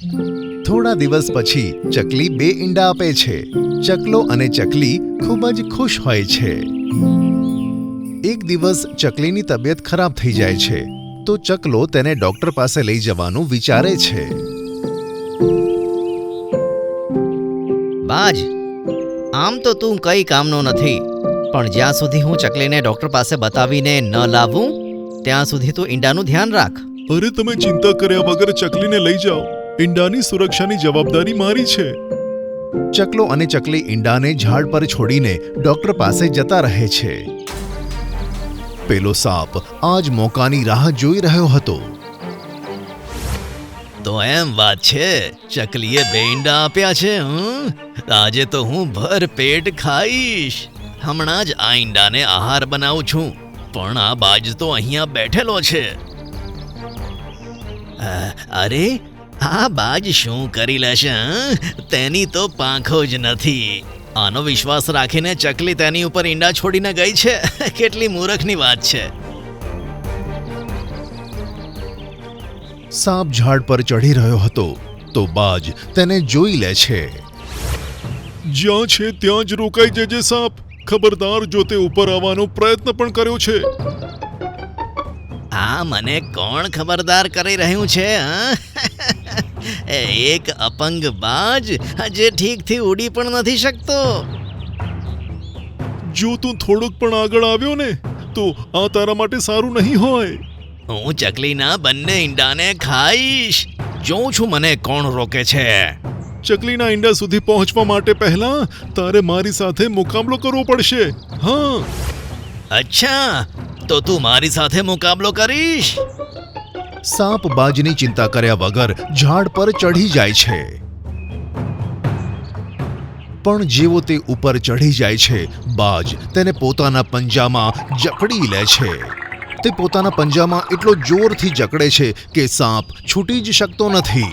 થોડા દિવસ પછી ચકલી 2 ઈંડા આપે છે. ચકલો અને ચકલી ખૂબ જ ખુશ હોય છે. એક દિવસ ચકલીની તબિયત ખરાબ થઈ જાય છે, તો ચકલો તેને ડોક્ટર પાસે લઈ જવાનું વિચારે છે. બાજ, આમ તો તું કઈ કામનો નથી, પણ જ્યાં સુધી હું ચકલીને ડોક્ટર પાસે બતાવીને ન લાવું ત્યાં સુધી તું ઈંડાનું ધ્યાન રાખ. અરે તમે ચિંતા કર્યા વગર ચકલીને લઈ જાઓ. ઈંડાની સુરક્ષાની જવાબદારી મારી છે. ચકલો અને ચકલી ઈંડાને ઝાડ પર છોડીને ડોક્ટર પાસે જતા રહે છે. પેલો સાપ આ જ મોકાની રાહ જોઈ રહ્યો હતો. તો એમ વાત છે, ચકલીએ 2 ઈંડા આપ્યા છે. આજે તો હું ભર પેટ ખાઈશ. હમણાં જ આ ઈંડાને આહાર બનાવું છું, પણ આ બાજ તો અહીંયા બેઠેલો છે. અરે, આ બાજ શું કરી લેશે? તેની તો પાંખો જ નથી. આનો વિશ્વાસ રાખીને ચકલી તેની ઉપર ઈંડા છોડીને ગઈ છે. કેટલી મૂર્ખની વાત છે. સાપ ઝાડ પર ચઢી રહ્યો હતો, તો બાજ તેને જોઈ લે છે. જ્યાં છે ત્યાં જ રોકાઈ જજે સાપ. ખબરદાર, જો તે ઉપર આવવાનો પ્રયત્ન પણ કર્યો છે. આ મને કોણ ખબરદાર કરી રહ્યું છે? એક અપંગ બાજ જે ઠીકથી ઉડી પણ નથી શકતો. જો તું થોડુંક પણ આગળ આવ્યો ને, તો આ તારા માટે સારું નહીં હોય. હું ચકલીના બંને ઈંડાને ખાઈશ. જોઉં છું મને કોણ રોકે છે. ચકલીના ઈંડા સુધી પહોંચવા માટે પહેલા તારે મારી સાથે મુકાબલો કરવો પડશે. હા. અચ્છા, તો તું મારી સાથે મુકાબલો કરીશ? સાપ બાજની ચિંતા કર્યા વગર ઝાડ પર ચઢી જાય છે. પણ જેવો તે ઉપર ચઢી જાય છે, બાજ તેને પોતાના પંજામાં જકડી લે છે. તે પોતાના પંજામાં એટલો જોરથી જકડે છે કે સાપ છૂટી જ શકતો નથી.